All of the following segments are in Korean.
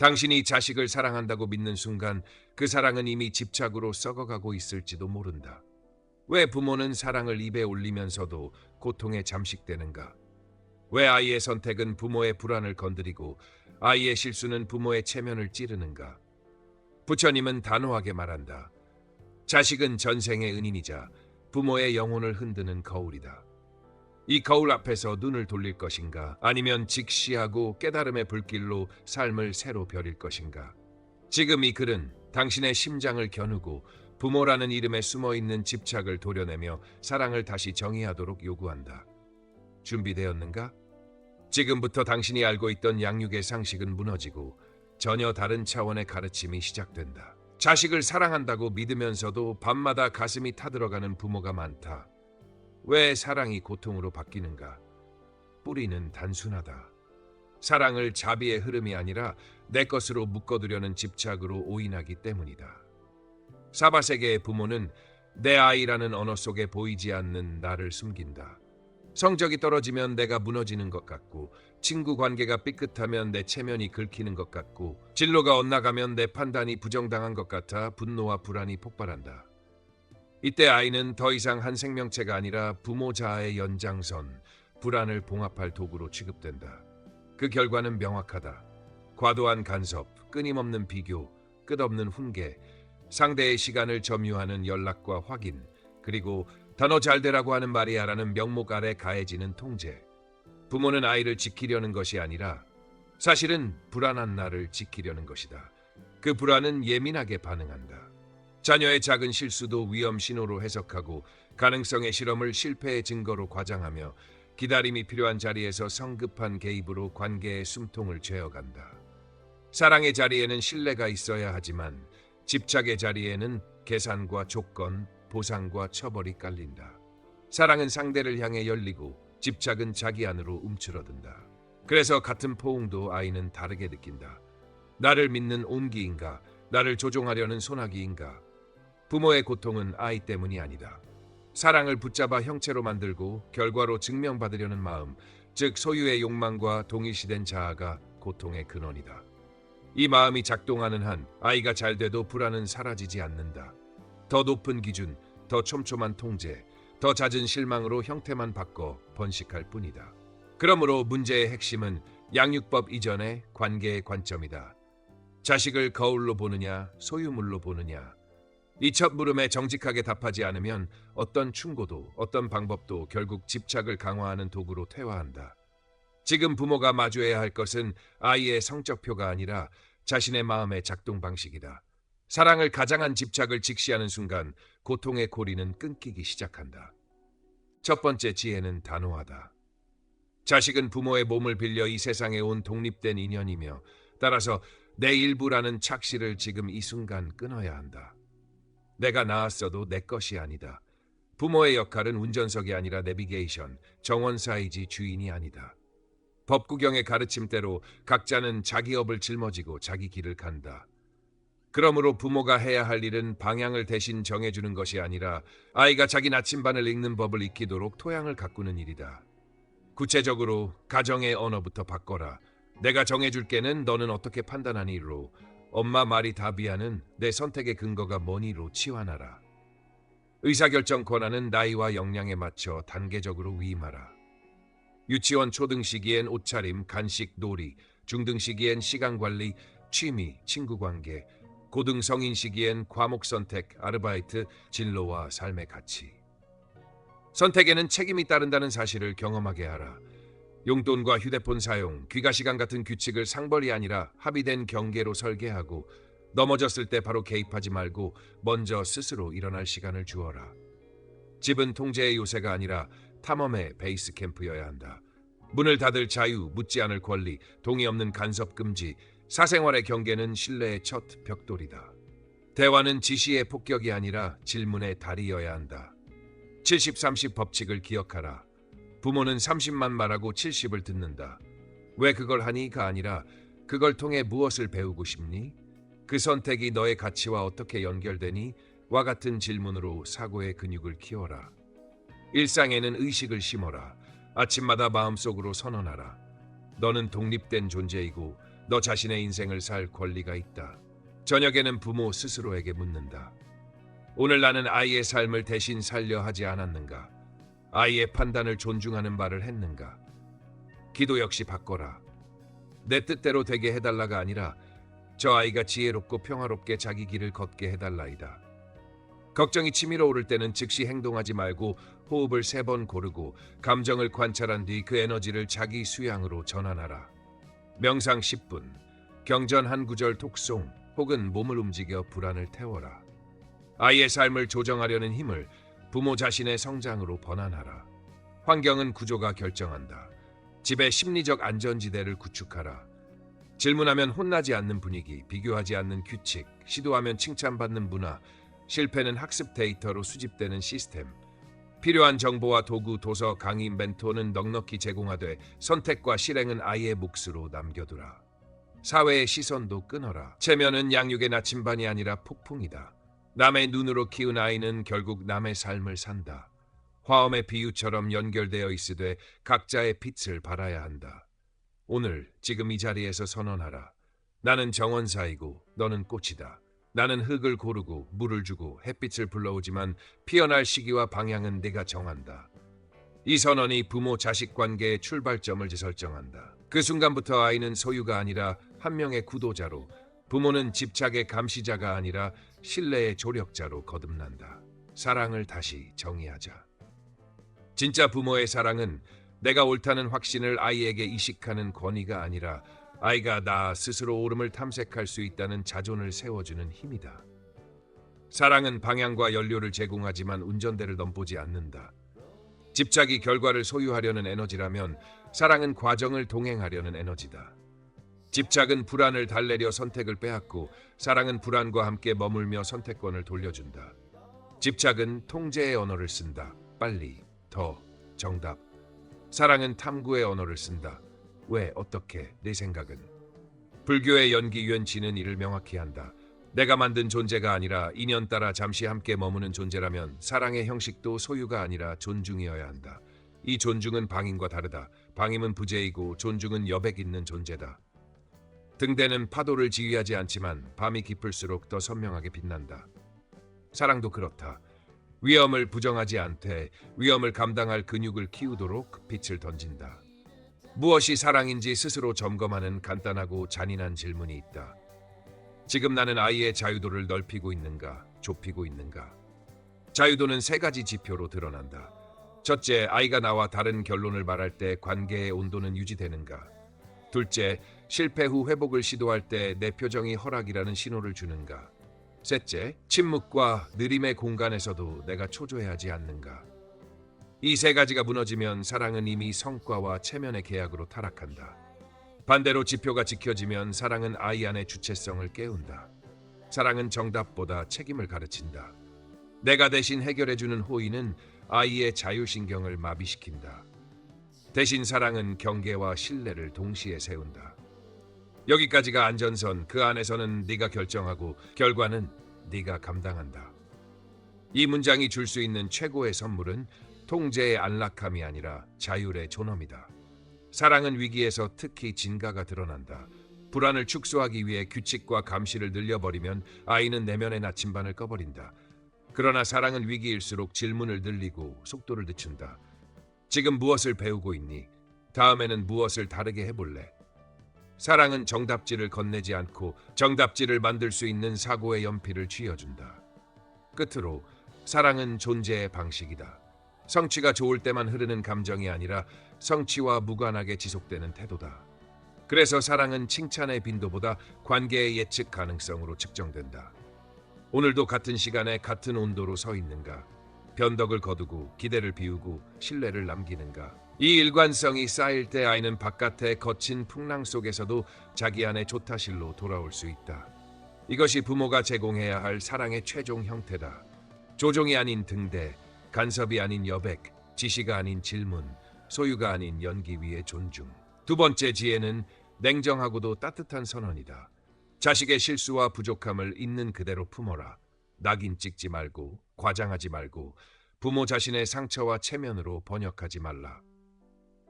당신이 자식을 사랑한다고 믿는 순간 그 사랑은 이미 집착으로 썩어가고 있을지도 모른다. 왜 부모는 사랑을 입에 올리면서도 고통에 잠식되는가? 왜 아이의 선택은 부모의 불안을 건드리고 아이의 실수는 부모의 체면을 찌르는가? 부처님은 단호하게 말한다. 자식은 전생의 은인이자 부모의 영혼을 흔드는 거울이다. 이 거울 앞에서 눈을 돌릴 것인가? 아니면 직시하고 깨달음의 불길로 삶을 새로 벼릴 것인가? 지금 이 글은 당신의 심장을 겨누고 부모라는 이름에 숨어있는 집착을 도려내며 사랑을 다시 정의하도록 요구한다. 준비되었는가? 지금부터 당신이 알고 있던 양육의 상식은 무너지고 전혀 다른 차원의 가르침이 시작된다. 자식을 사랑한다고 믿으면서도 밤마다 가슴이 타들어가는 부모가 많다. 왜 사랑이 고통으로 바뀌는가? 뿌리는 단순하다. 사랑을 자비의 흐름이 아니라 내 것으로 묶어두려는 집착으로 오인하기 때문이다. 사바세계의 부모는 내 아이라는 언어 속에 보이지 않는 나를 숨긴다. 성적이 떨어지면 내가 무너지는 것 같고, 친구 관계가 삐끗하면 내 체면이 긁히는 것 같고, 진로가 엇나가면 내 판단이 부정당한 것 같아 분노와 불안이 폭발한다. 이때 아이는 더 이상 한 생명체가 아니라 부모 자아의 연장선, 불안을 봉합할 도구로 취급된다. 그 결과는 명확하다. 과도한 간섭, 끊임없는 비교, 끝없는 훈계, 상대의 시간을 점유하는 연락과 확인, 그리고 더 너 잘되라고 하는 말이야라는 명목 아래 가해지는 통제. 부모는 아이를 지키려는 것이 아니라 사실은 불안한 나를 지키려는 것이다. 그 불안은 예민하게 반응한다. 자녀의 작은 실수도 위험 신호로 해석하고 가능성의 실험을 실패의 증거로 과장하며 기다림이 필요한 자리에서 성급한 개입으로 관계의 숨통을 죄어간다. 사랑의 자리에는 신뢰가 있어야 하지만 집착의 자리에는 계산과 조건, 보상과 처벌이 깔린다. 사랑은 상대를 향해 열리고 집착은 자기 안으로 움츠러든다. 그래서 같은 포옹도 아이는 다르게 느낀다. 나를 믿는 온기인가? 나를 조종하려는 소나기인가? 부모의 고통은 아이 때문이 아니다. 사랑을 붙잡아 형체로 만들고 결과로 증명받으려는 마음, 즉 소유의 욕망과 동일시된 자아가 고통의 근원이다. 이 마음이 작동하는 한 아이가 잘 돼도 불안은 사라지지 않는다. 더 높은 기준, 더 촘촘한 통제, 더 잦은 실망으로 형태만 바꿔 번식할 뿐이다. 그러므로 문제의 핵심은 양육법 이전의 관계의 관점이다. 자식을 거울로 보느냐, 소유물로 보느냐. 이 첫 물음에 정직하게 답하지 않으면 어떤 충고도, 어떤 방법도 결국 집착을 강화하는 도구로 퇴화한다. 지금 부모가 마주해야 할 것은 아이의 성적표가 아니라 자신의 마음의 작동 방식이다. 사랑을 가장한 집착을 직시하는 순간 고통의 고리는 끊기기 시작한다. 첫 번째 지혜는 단호하다. 자식은 부모의 몸을 빌려 이 세상에 온 독립된 인연이며 따라서 내 일부라는 착시를 지금 이 순간 끊어야 한다. 내가 낳았어도 내 것이 아니다. 부모의 역할은 운전석이 아니라 내비게이션, 정원사이지 주인이 아니다. 법구경의 가르침대로 각자는 자기 업을 짊어지고 자기 길을 간다. 그러므로 부모가 해야 할 일은 방향을 대신 정해주는 것이 아니라 아이가 자기 나침반을 읽는 법을 익히도록 토양을 가꾸는 일이다. 구체적으로 가정의 언어부터 바꿔라. 내가 정해줄게는 너는 어떻게 판단하니로, 엄마 말이 답이야는 내 선택의 근거가 뭐니로 치환하라. 의사결정 권한은 나이와 역량에 맞춰 단계적으로 위임하라. 유치원 초등 시기엔 옷차림, 간식, 놀이, 중등 시기엔 시간관리, 취미, 친구관계, 고등 성인 시기엔 과목 선택, 아르바이트, 진로와 삶의 가치. 선택에는 책임이 따른다는 사실을 경험하게 하라. 용돈과 휴대폰 사용, 귀가시간 같은 규칙을 상벌이 아니라 합의된 경계로 설계하고 넘어졌을 때 바로 개입하지 말고 먼저 스스로 일어날 시간을 주어라. 집은 통제의 요새가 아니라 탐험의 베이스 캠프여야 한다. 문을 닫을 자유, 묻지 않을 권리, 동의 없는 간섭 금지, 사생활의 경계는 신뢰의 첫 벽돌이다. 대화는 지시의 폭격이 아니라 질문의 달이어야 한다. 70-30 법칙을 기억하라. 부모는 30만 말하고 70을 듣는다. 왜 그걸 하니가 아니라 그걸 통해 무엇을 배우고 싶니? 그 선택이 너의 가치와 어떻게 연결되니? 와 같은 질문으로 사고의 근육을 키워라. 일상에는 의식을 심어라. 아침마다 마음속으로 선언하라. 너는 독립된 존재이고 너 자신의 인생을 살 권리가 있다. 저녁에는 부모 스스로에게 묻는다. 오늘 나는 아이의 삶을 대신 살려 하지 않았는가? 아이의 판단을 존중하는 말을 했는가? 기도 역시 바꿔라. 내 뜻대로 되게 해달라가 아니라 저 아이가 지혜롭고 평화롭게 자기 길을 걷게 해달라이다. 걱정이 치밀어 오를 때는 즉시 행동하지 말고 호흡을 3번 고르고 감정을 관찰한 뒤 그 에너지를 자기 수양으로 전환하라. 명상 10분, 경전 한 구절 독송 혹은 몸을 움직여 불안을 태워라. 아이의 삶을 조정하려는 힘을 부모 자신의 성장으로 번안하라. 환경은 구조가 결정한다. 집의 심리적 안전지대를 구축하라. 질문하면 혼나지 않는 분위기, 비교하지 않는 규칙, 시도하면 칭찬받는 문화, 실패는 학습 데이터로 수집되는 시스템, 필요한 정보와 도구, 도서, 강의, 멘토는 넉넉히 제공하되 선택과 실행은 아이의 몫으로 남겨두라. 사회의 시선도 끊어라. 체면은 양육의 나침반이 아니라 폭풍이다. 남의 눈으로 키운 아이는 결국 남의 삶을 산다. 화엄의 비유처럼 연결되어 있으되 각자의 빛을 발하야 한다. 오늘 지금 이 자리에서 선언하라. 나는 정원사이고 너는 꽃이다. 나는 흙을 고르고 물을 주고 햇빛을 불러오지만 피어날 시기와 방향은 네가 정한다. 이 선언이 부모 자식 관계의 출발점을 설정한다. 그 순간부터 아이는 소유가 아니라 한 명의 구도자로, 부모는 집착의 감시자가 아니라 신뢰의 조력자로 거듭난다. 사랑을 다시 정의하자. 진짜 부모의 사랑은 내가 옳다는 확신을 아이에게 이식하는 권위가 아니라 아이가 나 스스로 옳음을 탐색할 수 있다는 자존을 세워주는 힘이다. 사랑은 방향과 연료를 제공하지만 운전대를 넘보지 않는다. 집착이 결과를 소유하려는 에너지라면 사랑은 과정을 동행하려는 에너지다. 집착은 불안을 달래려 선택을 빼앗고 사랑은 불안과 함께 머물며 선택권을 돌려준다. 집착은 통제의 언어를 쓴다. 빨리, 더, 정답. 사랑은 탐구의 언어를 쓴다. 왜, 어떻게, 내 생각은. 불교의 연기 유연치는 이를 명확히 한다. 내가 만든 존재가 아니라 인연 따라 잠시 함께 머무는 존재라면 사랑의 형식도 소유가 아니라 존중이어야 한다. 이 존중은 방임과 다르다. 방임은 부재이고 존중은 여백 있는 존재다. 등대는 파도를 지휘하지 않지만 밤이 깊을수록 더 선명하게 빛난다. 사랑도 그렇다. 위험을 부정하지 않되 위험을 감당할 근육을 키우도록 빛을 던진다. 무엇이 사랑인지 스스로 점검하는 간단하고 잔인한 질문이 있다. 지금 나는 아이의 자유도를 넓히고 있는가, 좁히고 있는가? 자유도는 3가지 지표로 드러난다. 첫째, 아이가 나와 다른 결론을 말할 때 관계의 온도는 유지되는가? 둘째, 실패 후 회복을 시도할 때 내 표정이 허락이라는 신호를 주는가? 셋째, 침묵과 느림의 공간에서도 내가 초조해하지 않는가? 이 3가지가 무너지면 사랑은 이미 성과와 체면의 계약으로 타락한다. 반대로 지표가 지켜지면 사랑은 아이 안의 주체성을 깨운다. 사랑은 정답보다 책임을 가르친다. 내가 대신 해결해주는 호의는 아이의 자유신경을 마비시킨다. 대신 사랑은 경계와 신뢰를 동시에 세운다. 여기까지가 안전선, 그 안에서는 네가 결정하고 결과는 네가 감당한다. 이 문장이 줄 수 있는 최고의 선물은 통제의 안락함이 아니라 자율의 존엄이다. 사랑은 위기에서 특히 진가가 드러난다. 불안을 축소하기 위해 규칙과 감시를 늘려버리면 아이는 내면의 나침반을 꺼버린다. 그러나 사랑은 위기일수록 질문을 늘리고 속도를 늦춘다. 지금 무엇을 배우고 있니? 다음에는 무엇을 다르게 해볼래? 사랑은 정답지를 건네지 않고 정답지를 만들 수 있는 사고의 연필을 쥐어준다. 끝으로 사랑은 존재의 방식이다. 성취가 좋을 때만 흐르는 감정이 아니라 성취와 무관하게 지속되는 태도다. 그래서 사랑은 칭찬의 빈도보다 관계의 예측 가능성으로 측정된다. 오늘도 같은 시간에 같은 온도로 서 있는가? 변덕을 거두고 기대를 비우고 신뢰를 남기는가? 이 일관성이 쌓일 때 아이는 바깥의 거친 풍랑 속에서도 자기 안의 조타실로 돌아올 수 있다. 이것이 부모가 제공해야 할 사랑의 최종 형태다. 조종이 아닌 등대, 간섭이 아닌 여백, 지시가 아닌 질문, 소유가 아닌 연기 위의 존중. 2번째 지혜는 냉정하고도 따뜻한 선언이다. 자식의 실수와 부족함을 있는 그대로 품어라. 낙인 찍지 말고 과장하지 말고 부모 자신의 상처와 체면으로 번역하지 말라.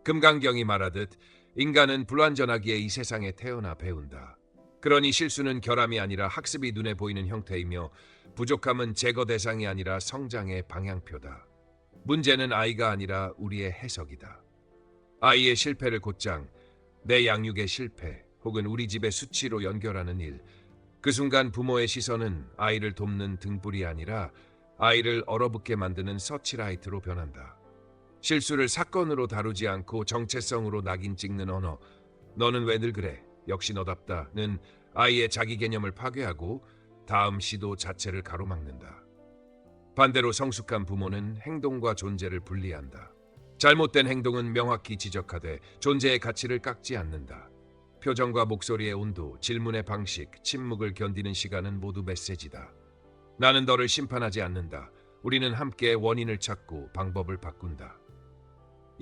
금강경이 말하듯 인간은 불완전하기에 이 세상에 태어나 배운다. 그러니 실수는 결함이 아니라 학습이 눈에 보이는 형태이며 부족함은 제거 대상이 아니라 성장의 방향표다. 문제는 아이가 아니라 우리의 해석이다. 아이의 실패를 곧장 내 양육의 실패 혹은 우리 집의 수치로 연결하는 일. 그 순간 부모의 시선은 아이를 돕는 등불이 아니라 아이를 얼어붙게 만드는 서치라이트로 변한다. 실수를 사건으로 다루지 않고 정체성으로 낙인 찍는 언어. 너는 왜 늘 그래? 역시 너답다는 아이의 자기 개념을 파괴하고 다음 시도 자체를 가로막는다. 반대로 성숙한 부모는 행동과 존재를 분리한다. 잘못된 행동은 명확히 지적하되 존재의 가치를 깎지 않는다. 표정과 목소리의 온도, 질문의 방식, 침묵을 견디는 시간은 모두 메시지다. 나는 너를 심판하지 않는다. 우리는 함께 원인을 찾고 방법을 바꾼다.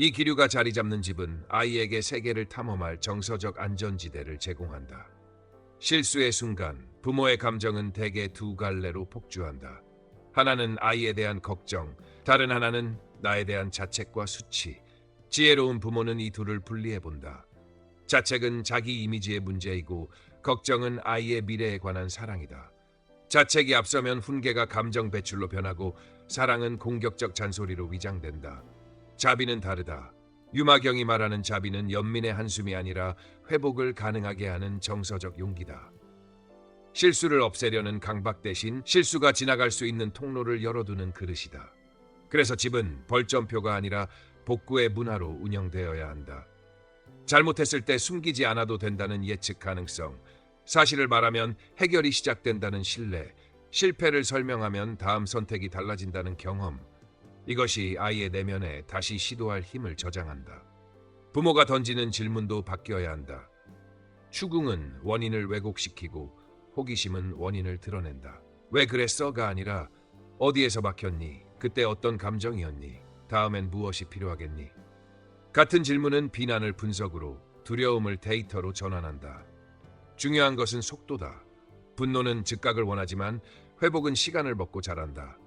이 기류가 자리 잡는 집은 아이에게 세계를 탐험할 정서적 안전지대를 제공한다. 실수의 순간 부모의 감정은 대개 두 갈래로 폭주한다. 하나는 아이에 대한 걱정, 다른 하나는 나에 대한 자책과 수치. 지혜로운 부모는 이 둘을 분리해본다. 자책은 자기 이미지의 문제이고 걱정은 아이의 미래에 관한 사랑이다. 자책이 앞서면 훈계가 감정 배출로 변하고 사랑은 공격적 잔소리로 위장된다. 자비는 다르다. 유마경이 말하는 자비는 연민의 한숨이 아니라 회복을 가능하게 하는 정서적 용기다. 실수를 없애려는 강박 대신 실수가 지나갈 수 있는 통로를 열어두는 그릇이다. 그래서 집은 벌점표가 아니라 복구의 문화로 운영되어야 한다. 잘못했을 때 숨기지 않아도 된다는 예측 가능성, 사실을 말하면 해결이 시작된다는 신뢰, 실패를 설명하면 다음 선택이 달라진다는 경험. 이것이 아이의 내면에 다시 시도할 힘을 저장한다. 부모가 던지는 질문도 바뀌어야 한다. 추궁은 원인을 왜곡시키고 호기심은 원인을 드러낸다. 왜 그랬어가 아니라 어디에서 막혔니? 그때 어떤 감정이었니? 다음엔 무엇이 필요하겠니? 같은 질문은 비난을 분석으로, 두려움을 데이터로 전환한다. 중요한 것은 속도다. 분노는 즉각을 원하지만 회복은 시간을 먹고 자란다.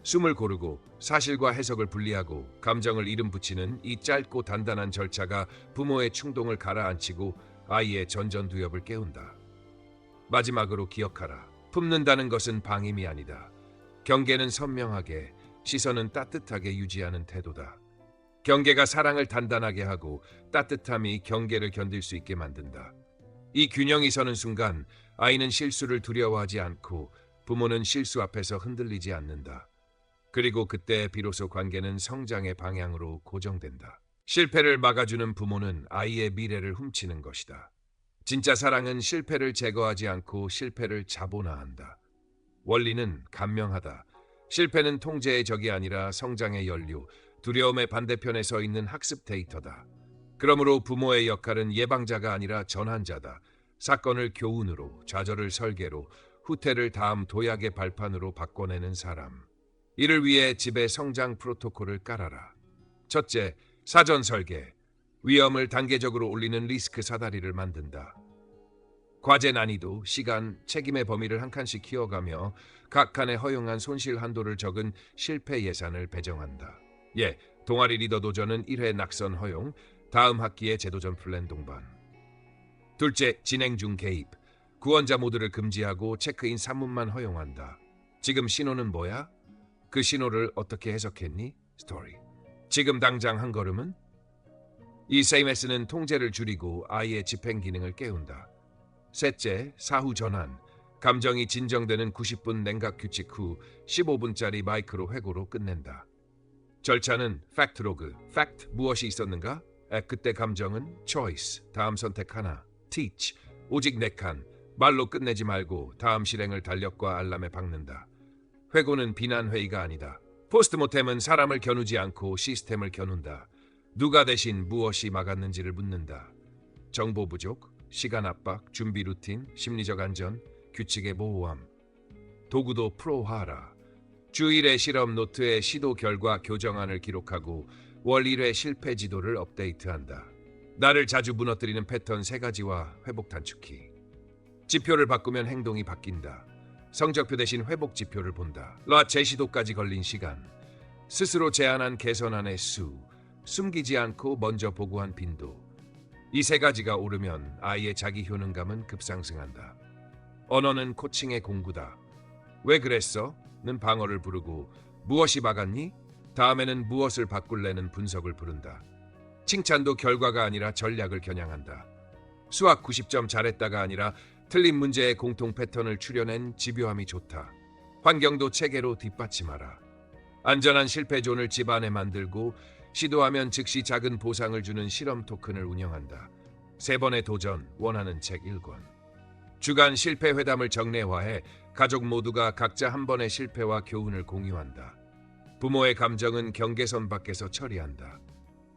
숨을 고르고 사실과 해석을 분리하고 감정을 이름 붙이는 이 짧고 단단한 절차가 부모의 충동을 가라앉히고 아이의 전전두엽을 깨운다. 마지막으로 기억하라. 품는다는 것은 방임이 아니다. 경계는 선명하게, 시선은 따뜻하게 유지하는 태도다. 경계가 사랑을 단단하게 하고 따뜻함이 경계를 견딜 수 있게 만든다. 이 균형이 서는 순간 아이는 실수를 두려워하지 않고 부모는 실수 앞에서 흔들리지 않는다. 그리고 그때 비로소 관계는 성장의 방향으로 고정된다. 실패를 막아주는 부모는 아이의 미래를 훔치는 것이다. 진짜 사랑은 실패를 제거하지 않고 실패를 자본화한다. 원리는 간명하다. 실패는 통제의 적이 아니라 성장의 연료, 두려움의 반대편에 서 있는 학습 데이터다. 그러므로 부모의 역할은 예방자가 아니라 전환자다. 사건을 교훈으로, 좌절을 설계로, 후퇴를 다음 도약의 발판으로 바꿔내는 사람. 이를 위해 집에 성장 프로토콜을 깔아라. 첫째, 사전 설계. 위험을 단계적으로 올리는 리스크 사다리를 만든다. 과제 난이도, 시간, 책임의 범위를 한 칸씩 키워가며 각 칸에 허용한 손실 한도를 적은 실패 예산을 배정한다. 동아리 리더 도전은 1회 낙선 허용, 다음 학기에 재도전 플랜 동반. 둘째, 진행 중 개입. 구원자 모드를 금지하고 체크인 3문만 허용한다. 지금 신호는 뭐야? 그 신호를 어떻게 해석했니? 스토리. 지금 당장 한 걸음은? 이 세이메스는 통제를 줄이고 아이의 집행 기능을 깨운다. 셋째, 사후 전환. 감정이 진정되는 90분 냉각 규칙 후 15분짜리 마이크로 회고로 끝낸다. 절차는 팩트 로그. 팩트, 무엇이 있었는가? 그때 감정은 choice. 다음 선택 하나. teach. 오직 4칸. 말로 끝내지 말고 다음 실행을 달력과 알람에 박는다. 회고는 비난 회의가 아니다. 포스트모템은 사람을 겨누지 않고 시스템을 겨눈다. 누가 대신 무엇이 막았는지를 묻는다. 정보 부족, 시간 압박, 준비 루틴, 심리적 안전, 규칙의 모호함. 도구도 프로화하라. 주 1회 실험 노트에 시도 결과 교정안을 기록하고 월 1회 실패 지도를 업데이트한다. 나를 자주 무너뜨리는 패턴 3가지와 회복 단축키. 지표를 바꾸면 행동이 바뀐다. 성적표 대신 회복 지표를 본다. 재시도까지 걸린 시간. 스스로 제안한 개선안의 수. 숨기지 않고 먼저 보고한 빈도. 이 세 가지가 오르면 아이의 자기 효능감은 급상승한다. 언어는 코칭의 공구다. 왜 그랬어? 는 방어를 부르고 무엇이 막았니? 다음에는 무엇을 바꿀래는 분석을 부른다. 칭찬도 결과가 아니라 전략을 겨냥한다. 수학 90점 잘했다가 아니라 틀린 문제의 공통 패턴을 추려낸 집요함이 좋다. 환경도 체계로 뒷받침하라. 안전한 실패존을 집안에 만들고 시도하면 즉시 작은 보상을 주는 실험 토큰을 운영한다. 3번의 도전, 원하는 책 1권. 주간 실패 회담을 정례화해 가족 모두가 각자 한 번의 실패와 교훈을 공유한다. 부모의 감정은 경계선 밖에서 처리한다.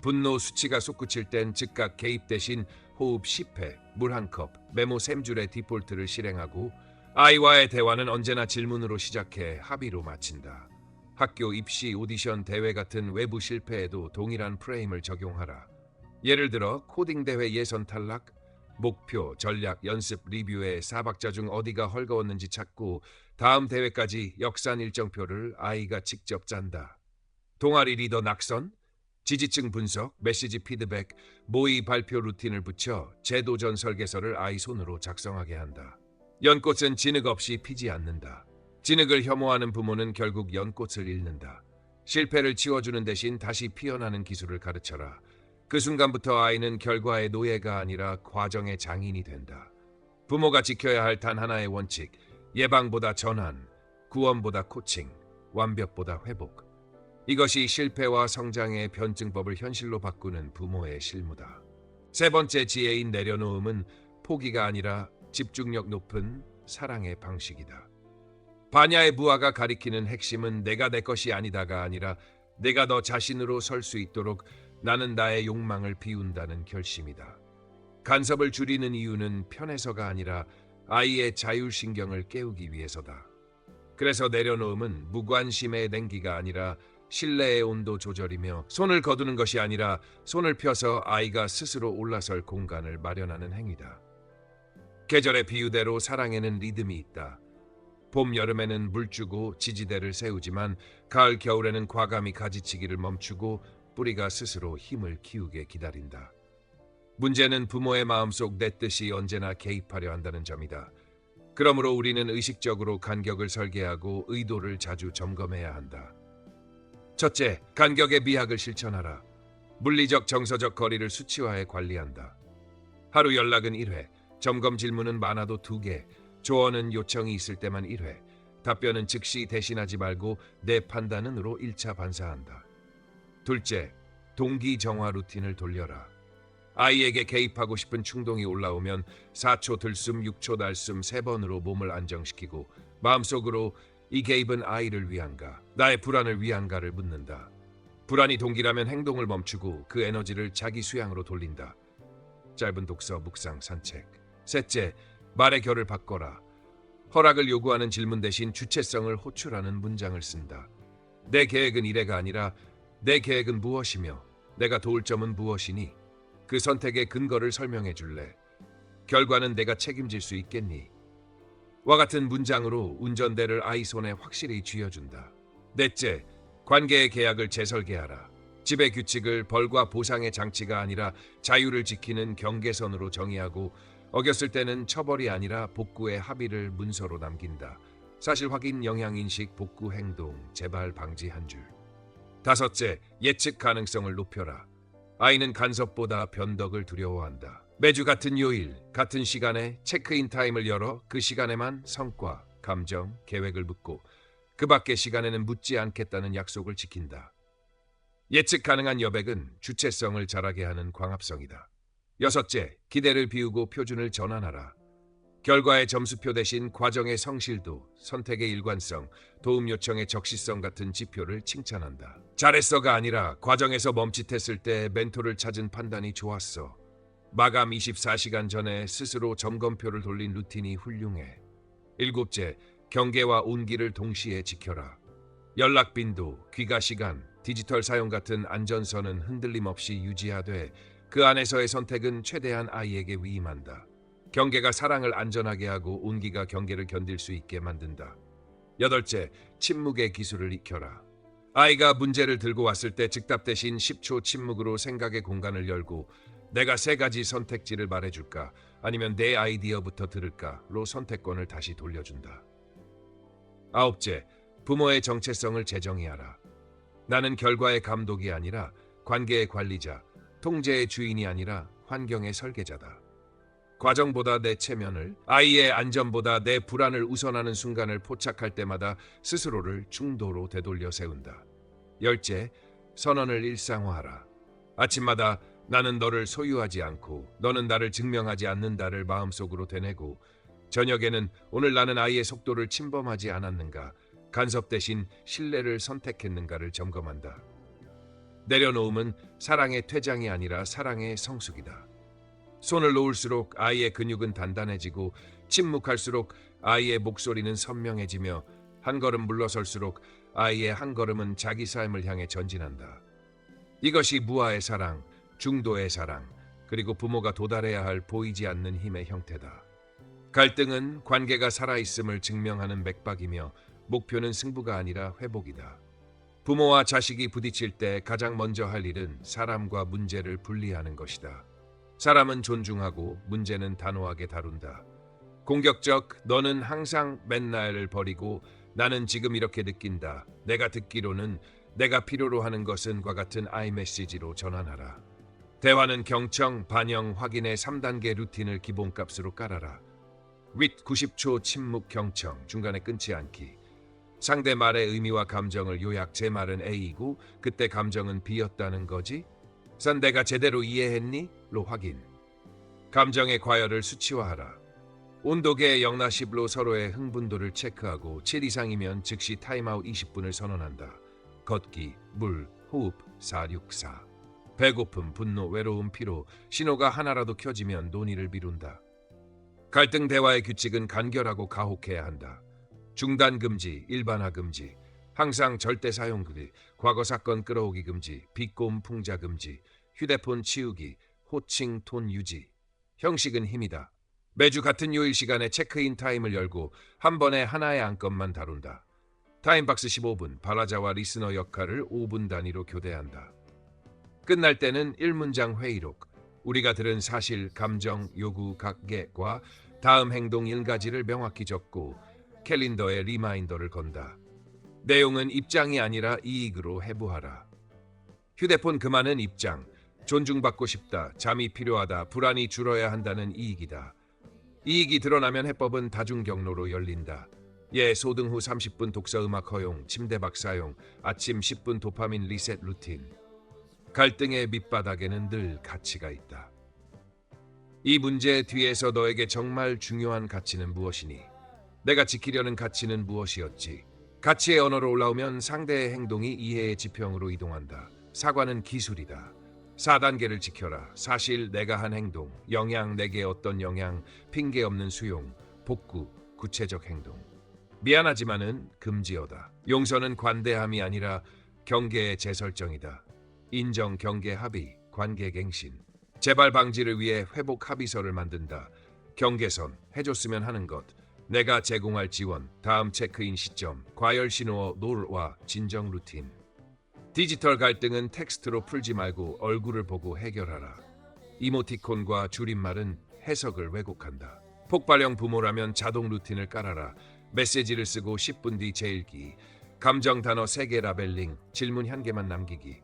분노 수치가 솟구칠 땐 즉각 개입 대신 호흡 10회, 물 한 컵, 메모 셈줄의 디폴트를 실행하고 아이와의 대화는 언제나 질문으로 시작해 합의로 마친다. 학교 입시, 오디션, 대회 같은 외부 실패에도 동일한 프레임을 적용하라. 예를 들어 코딩 대회 예선 탈락, 목표, 전략, 연습, 리뷰에 4박자 중 어디가 헐거웠는지 찾고 다음 대회까지 역산 일정표를 아이가 직접 짠다. 동아리 리더 낙선, 지지층 분석, 메시지 피드백, 모의 발표 루틴을 붙여 재도전 설계서를 아이 손으로 작성하게 한다. 연꽃은 진흙 없이 피지 않는다. 진흙을 혐오하는 부모는 결국 연꽃을 잃는다. 실패를 치워주는 대신 다시 피어나는 기술을 가르쳐라. 그 순간부터 아이는 결과의 노예가 아니라 과정의 장인이 된다. 부모가 지켜야 할 단 하나의 원칙, 예방보다 전환, 구원보다 코칭, 완벽보다 회복. 이것이 실패와 성장의 변증법을 현실로 바꾸는 부모의 실무다. 3번째 지혜인 내려놓음은 포기가 아니라 집중력 높은 사랑의 방식이다. 바냐의 무화가 가리키는 핵심은 내가 내 것이 아니다가 아니라 내가 너 자신으로 설 수 있도록 나는 나의 욕망을 비운다는 결심이다. 간섭을 줄이는 이유는 편해서가 아니라 아이의 자율신경을 깨우기 위해서다. 그래서 내려놓음은 무관심의 냉기가 아니라 신뢰의 온도 조절이며 손을 거두는 것이 아니라 손을 펴서 아이가 스스로 올라설 공간을 마련하는 행위다. 계절의 비유대로 사랑에는 리듬이 있다. 봄, 여름에는 물 주고 지지대를 세우지만 가을, 겨울에는 과감히 가지치기를 멈추고 뿌리가 스스로 힘을 키우게 기다린다. 문제는 부모의 마음속 내 뜻이 언제나 개입하려 한다는 점이다. 그러므로 우리는 의식적으로 간격을 설계하고 의도를 자주 점검해야 한다. 첫째, 간격의 미학을 실천하라. 물리적 정서적 거리를 수치화해 관리한다. 하루 연락은 1회, 점검 질문은 많아도 2개, 조언은 요청이 있을 때만 1회, 답변은 즉시 대신하지 말고 내 판단은으로 1차 반사한다. 둘째, 동기 정화 루틴을 돌려라. 아이에게 개입하고 싶은 충동이 올라오면 4초 들숨, 6초 날숨 3번으로 몸을 안정시키고 마음속으로 이 개입은 아이를 위한가, 나의 불안을 위한가를 묻는다. 불안이 동기라면 행동을 멈추고 그 에너지를 자기 수양으로 돌린다. 짧은 독서, 묵상, 산책. 셋째, 말의 결을 바꿔라. 허락을 요구하는 질문 대신 주체성을 호출하는 문장을 쓴다. 내 계획은 이래가 아니라 내 계획은 무엇이며 내가 도울 점은 무엇이니? 그 선택의 근거를 설명해 줄래? 결과는 내가 책임질 수 있겠니? 와 같은 문장으로 운전대를 아이 손에 확실히 쥐어준다. 넷째, 관계의 계약을 재설계하라. 집의 규칙을 벌과 보상의 장치가 아니라 자유를 지키는 경계선으로 정의하고 어겼을 때는 처벌이 아니라 복구의 합의를 문서로 남긴다. 사실 확인, 영향인식, 복구 행동, 재발 방지 한 줄. 다섯째, 예측 가능성을 높여라. 아이는 간섭보다 변덕을 두려워한다. 매주 같은 요일, 같은 시간에 체크인 타임을 열어 그 시간에만 성과, 감정, 계획을 묻고 그 밖의 시간에는 묻지 않겠다는 약속을 지킨다. 예측 가능한 여백은 주체성을 자라게 하는 광합성이다. 여섯째, 기대를 비우고 표준을 전환하라. 결과의 점수표 대신 과정의 성실도, 선택의 일관성, 도움 요청의 적시성 같은 지표를 칭찬한다. 잘했어가 아니라 과정에서 멈칫했을 때 멘토를 찾은 판단이 좋았어. 마감 24시간 전에 스스로 점검표를 돌린 루틴이 훌륭해. 일곱째, 경계와 온기를 동시에 지켜라. 연락 빈도, 귀가 시간, 디지털 사용 같은 안전선은 흔들림 없이 유지하되 그 안에서의 선택은 최대한 아이에게 위임한다. 경계가 사랑을 안전하게 하고 온기가 경계를 견딜 수 있게 만든다. 여덟째, 침묵의 기술을 익혀라. 아이가 문제를 들고 왔을 때 즉답 대신 10초 침묵으로 생각의 공간을 열고 내가 세 가지 선택지를 말해줄까? 아니면 내 아이디어부터 들을까?로 선택권을 다시 돌려준다. 아홉째, 부모의 정체성을 재정의하라. 나는 결과의 감독이 아니라 관계의 관리자, 통제의 주인이 아니라 환경의 설계자다. 과정보다 내 체면을, 아이의 안전보다 내 불안을 우선하는 순간을 포착할 때마다 스스로를 중도로 되돌려 세운다. 열째, 선언을 일상화하라. 아침마다 나는 너를 소유하지 않고 너는 나를 증명하지 않는다를 마음속으로 되뇌고, 저녁에는 오늘 나는 아이의 속도를 침범하지 않았는가, 간섭 대신 신뢰를 선택했는가를 점검한다. 내려놓음은 사랑의 퇴장이 아니라 사랑의 성숙이다. 손을 놓을수록 아이의 근육은 단단해지고, 침묵할수록 아이의 목소리는 선명해지며, 한 걸음 물러설수록 아이의 한 걸음은 자기 삶을 향해 전진한다. 이것이 무아의 사랑, 중도의 사랑, 그리고 부모가 도달해야 할 보이지 않는 힘의 형태다. 갈등은 관계가 살아있음을 증명하는 맥박이며, 목표는 승부가 아니라 회복이다. 부모와 자식이 부딪힐 때 가장 먼저 할 일은 사람과 문제를 분리하는 것이다. 사람은 존중하고 문제는 단호하게 다룬다. 공격적 너는 항상 맨날을 버리고 나는 지금 이렇게 느낀다. 내가 듣기로는 내가 필요로 하는 것은과 같은 아이메시지로 전환하라. 대화는 경청, 반영, 확인의 3단계 루틴을 기본값으로 깔아라. 윗 90초 침묵 경청, 중간에 끊지 않기. 상대 말의 의미와 감정을 요약, 제 말은 A이고 그때 감정은 B였다는 거지? 선 내가 제대로 이해했니? 로 확인. 감정의 과열을 수치화하라. 온도계 0-10로 서로의 흥분도를 체크하고 7 이상이면 즉시 타임아웃 20분을 선언한다. 걷기, 물, 호흡 4-6-4. 배고픔, 분노, 외로움, 피로, 신호가 하나라도 켜지면 논의를 미룬다. 갈등 대화의 규칙은 간결하고 가혹해야 한다. 중단 금지, 일반화 금지, 항상 절대 사용 금지, 과거 사건 끌어오기 금지, 비꼼 풍자 금지, 휴대폰 치우기, 호칭 톤 유지. 형식은 힘이다. 매주 같은 요일 시간에 체크인 타임을 열고 한 번에 하나의 안건만 다룬다. 타임박스 15분, 발화자와 리스너 역할을 5분 단위로 교대한다. 끝날 때는 1문장 회의록, 우리가 들은 사실, 감정, 요구, 각계과 다음 행동 1가지를 명확히 적고 캘린더에 리마인더를 건다. 내용은 입장이 아니라 이익으로 해부하라. 휴대폰 그만은 입장, 존중받고 싶다, 잠이 필요하다, 불안이 줄어야 한다는 이익이다. 이익이 드러나면 해법은 다중경로로 열린다. 소등 후 30분 독서 음악 허용, 침대박 사용, 아침 10분 도파민 리셋 루틴. 갈등의 밑바닥에는 늘 가치가 있다. 이 문제 뒤에서 너에게 정말 중요한 가치는 무엇이니? 내가 지키려는 가치는 무엇이었지? 가치의 언어로 올라오면 상대의 행동이 이해의 지평으로 이동한다. 사과는 기술이다. 4단계를 지켜라. 사실, 내가 한 행동, 영향, 내게 어떤 영향, 핑계 없는 수용, 복구, 구체적 행동. 미안하지만은 금지어다. 용서는 관대함이 아니라 경계의 재설정이다. 인정, 경계, 합의, 관계 갱신. 재발 방지를 위해 회복 합의서를 만든다. 경계선, 해줬으면 하는 것, 내가 제공할 지원, 다음 체크인 시점, 과열 신호어, 놀와 진정 루틴. 디지털 갈등은 텍스트로 풀지 말고 얼굴을 보고 해결하라. 이모티콘과 줄임말은 해석을 왜곡한다. 폭발형 부모라면 자동 루틴을 깔아라. 메시지를 쓰고 10분 뒤 재읽기, 감정 단어 3개 라벨링, 질문 1개만 남기기.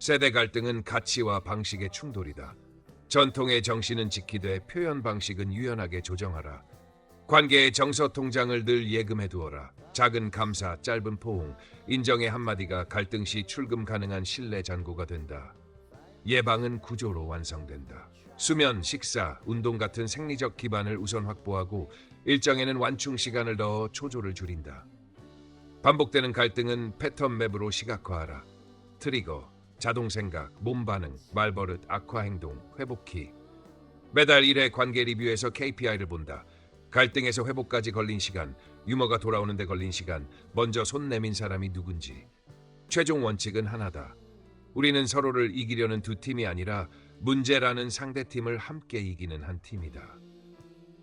세대 갈등은 가치와 방식의 충돌이다. 전통의 정신은 지키되 표현 방식은 유연하게 조정하라. 관계의 정서 통장을 늘 예금해 두어라. 작은 감사, 짧은 포옹, 인정의 한마디가 갈등 시 출금 가능한 신뢰 잔고가 된다. 예방은 구조로 완성된다. 수면, 식사, 운동 같은 생리적 기반을 우선 확보하고 일정에는 완충 시간을 넣어 초조를 줄인다. 반복되는 갈등은 패턴 맵으로 시각화하라. 트리거, 자동 생각, 몸 반응, 말버릇, 악화 행동, 회복키. 매달 1회 관계 리뷰에서 KPI를 본다. 갈등에서 회복까지 걸린 시간, 유머가 돌아오는데 걸린 시간, 먼저 손 내민 사람이 누군지. 최종 원칙은 하나다. 우리는 서로를 이기려는 두 팀이 아니라 문제라는 상대팀을 함께 이기는 한 팀이다.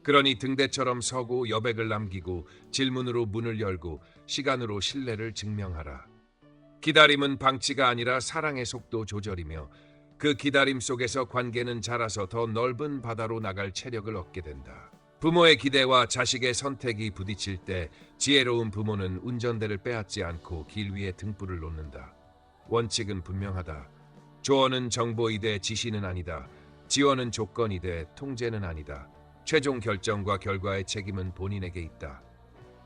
그러니 등대처럼 서고 여백을 남기고 질문으로 문을 열고 시간으로 신뢰를 증명하라. 기다림은 방치가 아니라 사랑의 속도 조절이며 그 기다림 속에서 관계는 자라서 더 넓은 바다로 나갈 체력을 얻게 된다. 부모의 기대와 자식의 선택이 부딪힐 때 지혜로운 부모는 운전대를 빼앗지 않고 길 위에 등불을 놓는다. 원칙은 분명하다. 조언은 정보이되 지시는 아니다. 지원은 조건이되 통제는 아니다. 최종 결정과 결과의 책임은 본인에게 있다.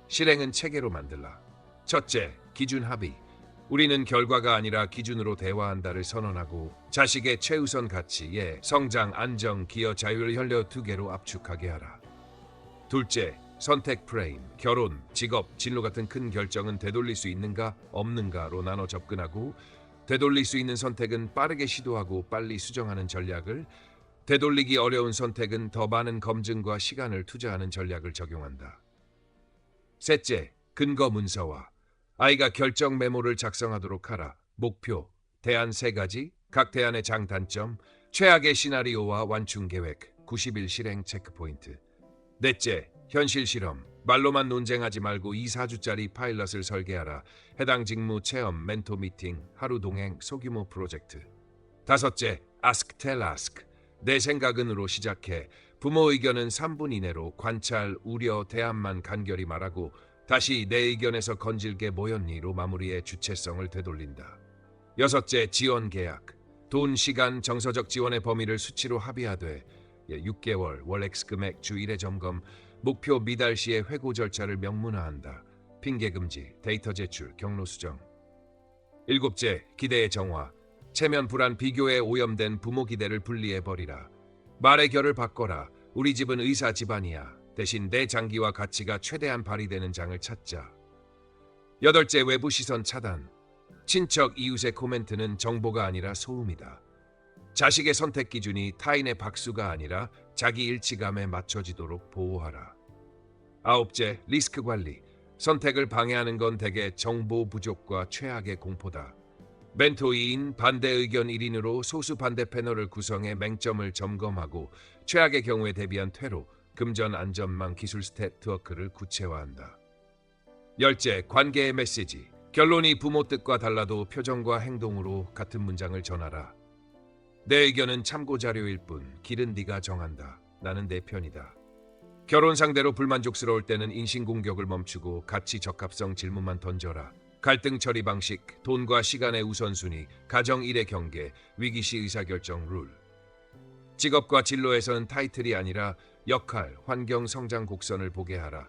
실행은 체계로 만들라. 첫째, 기준 합의. 우리는 결과가 아니라 기준으로 대화한다를 선언하고 자식의 최우선 가치에 성장, 안정, 기여, 자유를 혈려 두 개로 압축하게 하라. 둘째, 선택 프레임. 결혼, 직업, 진로 같은 큰 결정은 되돌릴 수 있는가 없는가로 나눠 접근하고 되돌릴 수 있는 선택은 빠르게 시도하고 빨리 수정하는 전략을, 되돌리기 어려운 선택은 더 많은 검증과 시간을 투자하는 전략을 적용한다. 셋째, 근거 문서화. 아이가 결정 메모를 작성하도록 하라. 목표, 대안 3가지, 각 대안의 장단점, 최악의 시나리오와 완충 계획, 90일 실행 체크포인트. 넷째, 현실 실험. 말로만 논쟁하지 말고 2-4주짜리 파일럿을 설계하라. 해당 직무 체험, 멘토 미팅, 하루 동행, 소규모 프로젝트. 다섯째, ask, tell, ask. 내 생각은으로 시작해. 부모 의견은 3분 이내로 관찰, 우려, 대안만 간결히 말하고 다시 내 의견에서 건질게 뭐였니로 마무리해 주체성을 되돌린다. 여섯째, 지원 계약. 돈, 시간, 정서적 지원의 범위를 수치로 합의하되 6개월, 월 X 금액, 주 1회 점검, 목표 미달 시에 회고 절차를 명문화한다. 핑계 금지, 데이터 제출, 경로 수정. 일곱째, 기대의 정화. 체면 불안, 비교에 오염된 부모 기대를 분리해버리라. 말의 결을 바꿔라. 우리 집은 의사 집안이야. 대신 내 장기와 가치가 최대한 발휘되는 장을 찾자. 여덟째, 외부 시선 차단. 친척, 이웃의 코멘트는 정보가 아니라 소음이다. 자식의 선택 기준이 타인의 박수가 아니라 자기 일치감에 맞춰지도록 보호하라. 아홉째, 리스크 관리. 선택을 방해하는 건 대개 정보 부족과 최악의 공포다. 멘토 2인, 반대 의견 1인으로 소수 반대 패널을 구성해 맹점을 점검하고 최악의 경우에 대비한 퇴로, 금전 안전망 기술 스태트워크를 구체화한다. 열째, 관계의 메시지. 결론이 부모 뜻과 달라도 표정과 행동으로 같은 문장을 전하라. 내 의견은 참고 자료일 뿐 길은 네가 정한다. 나는 내 편이다. 결혼 상대로 불만족스러울 때는 인신공격을 멈추고 가치 적합성 질문만 던져라. 갈등 처리 방식, 돈과 시간의 우선순위, 가정 일의 경계, 위기시 의사결정 룰. 직업과 진로에서는 타이틀이 아니라 역할, 환경, 성장 곡선을 보게 하라.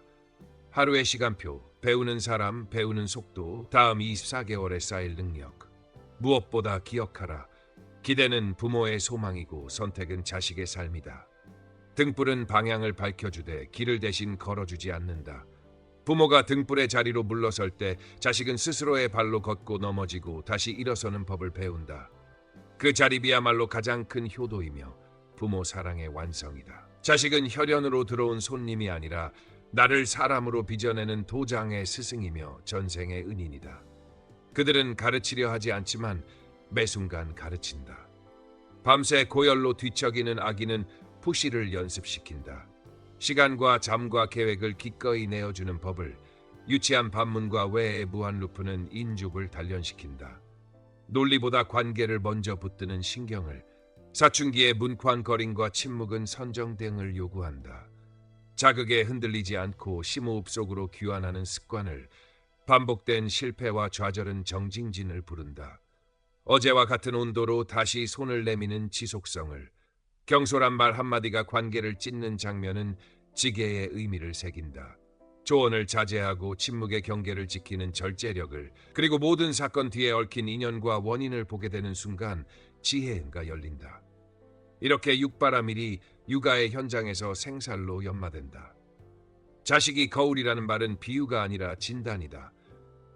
하루의 시간표, 배우는 사람, 배우는 속도, 다음 24개월에 쌓일 능력. 무엇보다 기억하라. 기대는 부모의 소망이고 선택은 자식의 삶이다. 등불은 방향을 밝혀주되 길을 대신 걸어주지 않는다. 부모가 등불의 자리로 물러설 때 자식은 스스로의 발로 걷고 넘어지고 다시 일어서는 법을 배운다. 그 자립이야말로 가장 큰 효도이며 부모 사랑의 완성이다. 자식은 혈연으로 들어온 손님이 아니라 나를 사람으로 빚어내는 도장의 스승이며 전생의 은인이다. 그들은 가르치려 하지 않지만 매 순간 가르친다. 밤새 고열로 뒤척이는 아기는 푸시를 연습시킨다. 시간과 잠과 계획을 기꺼이 내어주는 법을, 유치한 반문과 외의 무한 루프는 인죽을 단련시킨다. 논리보다 관계를 먼저 붙드는 신경을, 사춘기의 문쾅거림과 침묵은 선정등을 요구한다. 자극에 흔들리지 않고 심호흡 속으로 귀환하는 습관을, 반복된 실패와 좌절은 정징진을 부른다. 어제와 같은 온도로 다시 손을 내미는 지속성을, 경솔한 말 한마디가 관계를 찢는 장면은 지게의 의미를 새긴다. 조언을 자제하고 침묵의 경계를 지키는 절제력을, 그리고 모든 사건 뒤에 얽힌 인연과 원인을 보게 되는 순간 지혜가 열린다. 이렇게 육바라밀이 육아의 현장에서 생살로 연마된다. 자식이 거울이라는 말은 비유가 아니라 진단이다.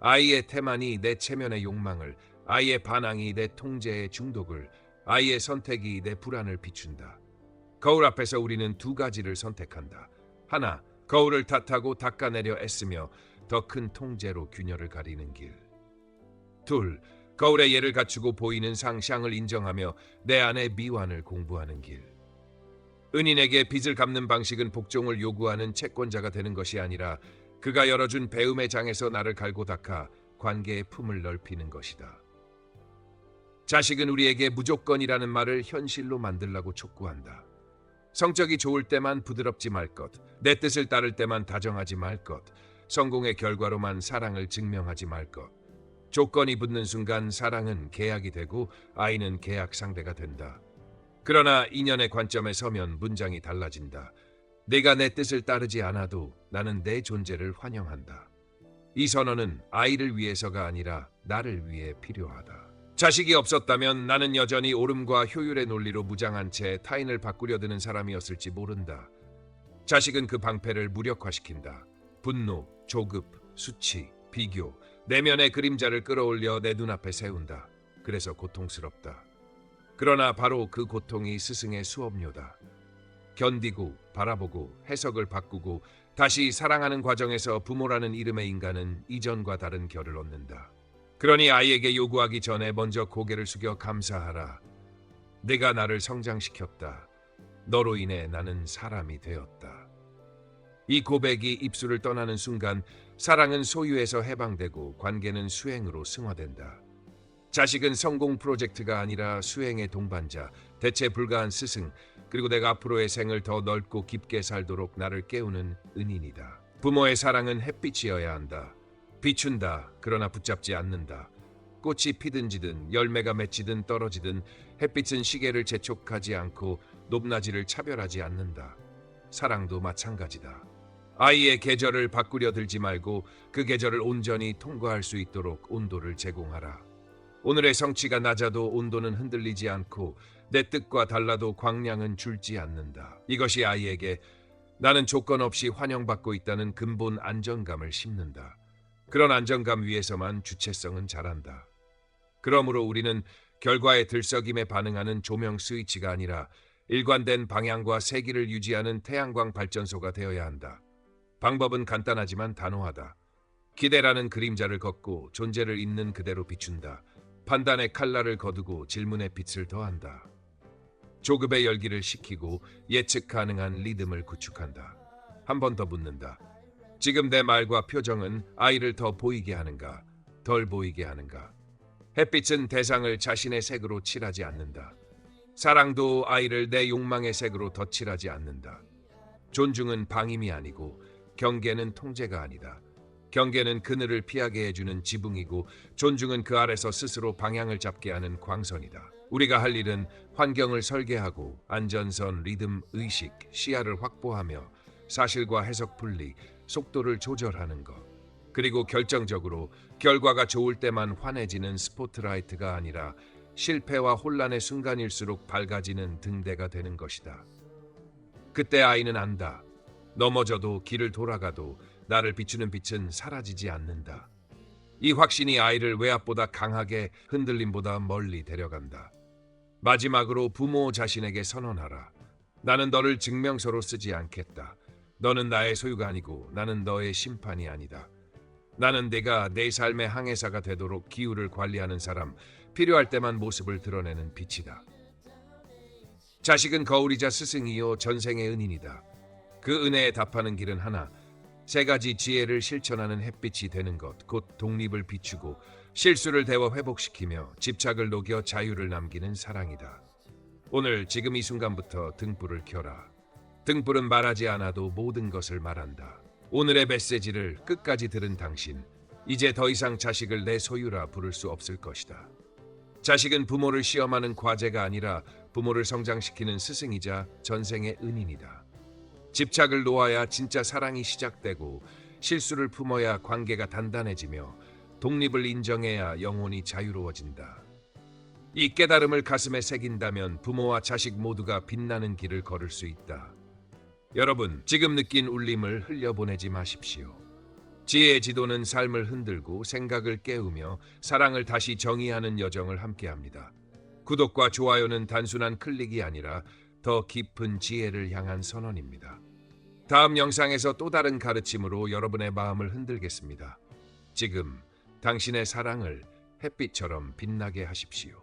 아이의 태만이 내 체면의 욕망을, 아이의 반항이 내 통제의 중독을, 아이의 선택이 내 불안을 비춘다. 거울 앞에서 우리는 두 가지를 선택한다. 하나, 거울을 탓하고 닦아내려 애쓰며 더 큰 통제로 균열을 가리는 길. 둘, 거울의 예를 갖추고 보이는 상향을 인정하며 내 안의 미완을 공부하는 길. 은인에게 빚을 갚는 방식은 복종을 요구하는 채권자가 되는 것이 아니라 그가 열어준 배움의 장에서 나를 갈고 닦아 관계의 품을 넓히는 것이다. 자식은 우리에게 무조건이라는 말을 현실로 만들라고 촉구한다. 성적이 좋을 때만 부드럽지 말 것, 내 뜻을 따를 때만 다정하지 말 것, 성공의 결과로만 사랑을 증명하지 말 것. 조건이 붙는 순간 사랑은 계약이 되고 아이는 계약 상대가 된다. 그러나 인연의 관점에 서면 문장이 달라진다. 내가 내 뜻을 따르지 않아도 나는 내 존재를 환영한다. 이 선언은 아이를 위해서가 아니라 나를 위해 필요하다. 자식이 없었다면 나는 여전히 옳음과 효율의 논리로 무장한 채 타인을 바꾸려 드는 사람이었을지 모른다. 자식은 그 방패를 무력화시킨다. 분노, 조급, 수치, 비교, 내면의 그림자를 끌어올려 내 눈앞에 세운다. 그래서 고통스럽다. 그러나 바로 그 고통이 스승의 수업료다. 견디고 바라보고 해석을 바꾸고 다시 사랑하는 과정에서 부모라는 이름의 인간은 이전과 다른 결을 얻는다. 그러니 아이에게 요구하기 전에 먼저 고개를 숙여 감사하라. 내가 나를 성장시켰다. 너로 인해 나는 사람이 되었다. 이 고백이 입술을 떠나는 순간 사랑은 소유에서 해방되고 관계는 수행으로 승화된다. 자식은 성공 프로젝트가 아니라 수행의 동반자, 대체 불가한 스승, 그리고 내가 앞으로의 생을 더 넓고 깊게 살도록 나를 깨우는 은인이다. 부모의 사랑은 햇빛이어야 한다. 비춘다. 그러나 붙잡지 않는다. 꽃이 피든 지든 열매가 맺히든 떨어지든 햇빛은 시계를 재촉하지 않고 높낮이를 차별하지 않는다. 사랑도 마찬가지다. 아이의 계절을 바꾸려 들지 말고 그 계절을 온전히 통과할 수 있도록 온도를 제공하라. 오늘의 성취가 낮아도 온도는 흔들리지 않고 내 뜻과 달라도 광량은 줄지 않는다. 이것이 아이에게 나는 조건 없이 환영받고 있다는 근본 안정감을 심는다. 그런 안정감 위에서만 주체성은 자란다. 그러므로 우리는 결과의 들썩임에 반응하는 조명 스위치가 아니라 일관된 방향과 세기를 유지하는 태양광 발전소가 되어야 한다. 방법은 간단하지만 단호하다. 기대라는 그림자를 걷고 존재를 있는 그대로 비춘다. 판단의 칼날을 거두고 질문의 빛을 더한다. 조급의 열기를 식히고 예측 가능한 리듬을 구축한다. 한 번 더 묻는다. 지금 내 말과 표정은 아이를 더 보이게 하는가, 덜 보이게 하는가? 햇빛은 대상을 자신의 색으로 칠하지 않는다. 사랑도 아이를 내 욕망의 색으로 덧칠하지 않는다. 존중은 방임이 아니고 경계는 통제가 아니다. 경계는 그늘을 피하게 해주는 지붕이고 존중은 그 아래서 스스로 방향을 잡게 하는 광선이다. 우리가 할 일은 환경을 설계하고 안전선, 리듬, 의식, 시야를 확보하며 사실과 해석 분리, 속도를 조절하는 것. 그리고 결정적으로 결과가 좋을 때만 환해지는 스포트라이트가 아니라 실패와 혼란의 순간일수록 밝아지는 등대가 되는 것이다. 그때 아이는 안다. 넘어져도 길을 돌아가도 나를 비추는 빛은 사라지지 않는다. 이 확신이 아이를 외압보다 강하게 흔들림보다 멀리 데려간다. 마지막으로 부모 자신에게 선언하라. 나는 너를 증명서로 쓰지 않겠다. 너는 나의 소유가 아니고 나는 너의 심판이 아니다. 나는 네가 내 삶의 항해사가 되도록 기후를 관리하는 사람, 필요할 때만 모습을 드러내는 빛이다. 자식은 거울이자 스승이요 전생의 은인이다. 그 은혜에 답하는 길은 하나, 세 가지 지혜를 실천하는 햇빛이 되는 것, 곧 독립을 비추고 실수를 대워 회복시키며 집착을 녹여 자유를 남기는 사랑이다. 오늘 지금 이 순간부터 등불을 켜라. 등불은 말하지 않아도 모든 것을 말한다. 오늘의 메시지를 끝까지 들은 당신, 이제 더 이상 자식을 내 소유라 부를 수 없을 것이다. 자식은 부모를 시험하는 과제가 아니라 부모를 성장시키는 스승이자 전생의 은인이다. 집착을 놓아야 진짜 사랑이 시작되고 실수를 품어야 관계가 단단해지며 독립을 인정해야 영혼이 자유로워진다. 이 깨달음을 가슴에 새긴다면 부모와 자식 모두가 빛나는 길을 걸을 수 있다. 여러분, 지금 느낀 울림을 흘려보내지 마십시오. 지혜의 지도는 삶을 흔들고 생각을 깨우며 사랑을 다시 정의하는 여정을 함께합니다. 구독과 좋아요는 단순한 클릭이 아니라 더 깊은 지혜를 향한 선언입니다. 다음 영상에서 또 다른 가르침으로 여러분의 마음을 흔들겠습니다. 지금 당신의 사랑을 햇빛처럼 빛나게 하십시오.